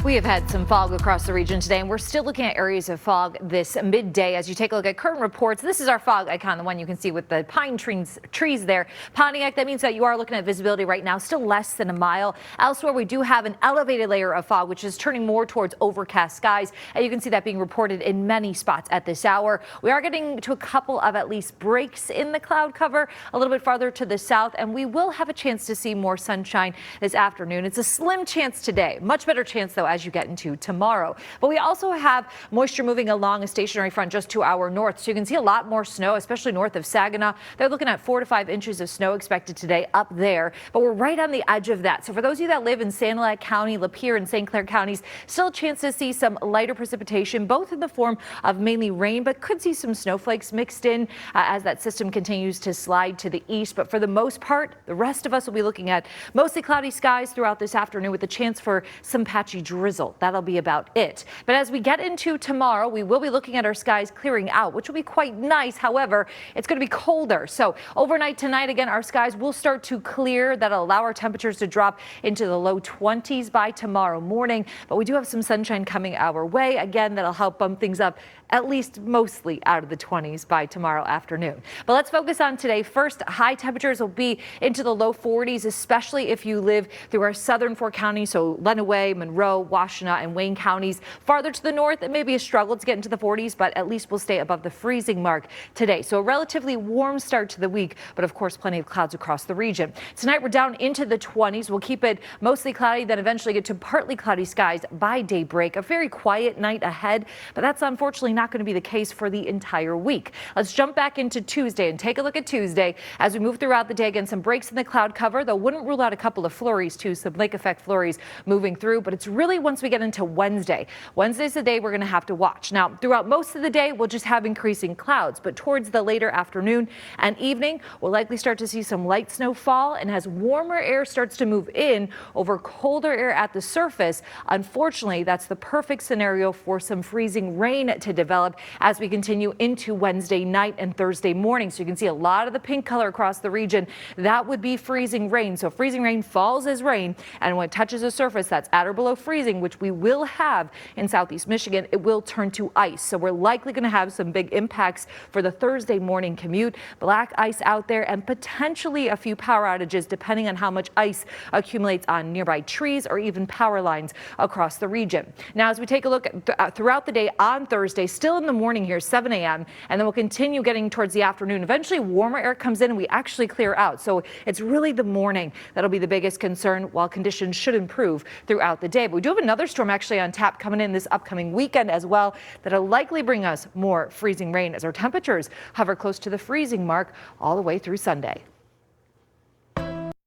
We have had some fog across the region today, and we're still looking at areas of fog this midday. As you take a look at current reports, this is our fog icon, the one you can see with the pine trees there. Pontiac, that means that you are looking at visibility right now, still less than a mile. Elsewhere, we do have an elevated layer of fog, which is turning more towards overcast skies. And you can see that being reported in many spots at this hour. We are getting to a couple of at least breaks in the cloud cover a little bit farther to the south, and we will have a chance to see more sunshine this afternoon. It's a slim chance today, much better chance, though, as you get into tomorrow. But we also have moisture moving along a stationary front just to our north, so you can see a lot more snow, especially north of Saginaw. They're looking at 4 to 5 inches of snow expected today up there, but we're right on the edge of that. So for those of you that live in Sanilac County, Lapeer, and St. Clair counties, still a chance to see some lighter precipitation, both in the form of mainly rain, but could see some snowflakes mixed in as that system continues to slide to the east. But for the most part, the rest of us will be looking at mostly cloudy skies throughout this afternoon with a chance for some patchy drizzle. That'll be about it. But as we get into tomorrow, we will be looking at our skies clearing out, which will be quite nice. However, it's going to be colder. So overnight tonight, again, our skies will start to clear. That'll allow our temperatures to drop into the low 20s by tomorrow morning. But we do have some sunshine coming our way. Again, that'll help bump things up at least mostly out of the 20s by tomorrow afternoon. But let's focus on today. First, high temperatures will be into the low 40s, especially if you live through our southern 4 counties, so Lenawee, Monroe, Washtenaw, and Wayne counties. Farther to the north, it may be a struggle to get into the 40s, but at least we'll stay above the freezing mark today. So a relatively warm start to the week, but of course plenty of clouds across the region. Tonight we're down into the 20s. We'll keep it mostly cloudy, then eventually get to partly cloudy skies by daybreak. A very quiet night ahead, but that's unfortunately not going to be the case for the entire week. Let's jump back into Tuesday and take a look at Tuesday as we move throughout the day. Again, some breaks in the cloud cover, though wouldn't rule out a couple of flurries too, some lake effect flurries moving through, but it's really once we get into Wednesday. Wednesday's the day we're going to have to watch. Now, throughout most of the day, we'll just have increasing clouds, but towards the later afternoon and evening, we'll likely start to see some light snowfall, and as warmer air starts to move in over colder air at the surface, unfortunately, that's the perfect scenario for some freezing rain to develop as we continue into Wednesday night and Thursday morning. So you can see a lot of the pink color across the region. That would be freezing rain. So freezing rain falls as rain, and when it touches a surface that's at or below freezing, which we will have in southeast Michigan, it will turn to ice. So we're likely going to have some big impacts for the Thursday morning commute. Black ice out there and potentially a few power outages depending on how much ice accumulates on nearby trees or even power lines across the region. Now, as we take a look at throughout the day on Thursday, still in the morning here, 7 a.m., and then we'll continue getting towards the afternoon. Eventually, warmer air comes in and we actually clear out. So it's really the morning that'll be the biggest concern, while conditions should improve throughout the day. But we do have another storm actually on tap coming in this upcoming weekend as well that'll likely bring us more freezing rain as our temperatures hover close to the freezing mark all the way through Sunday.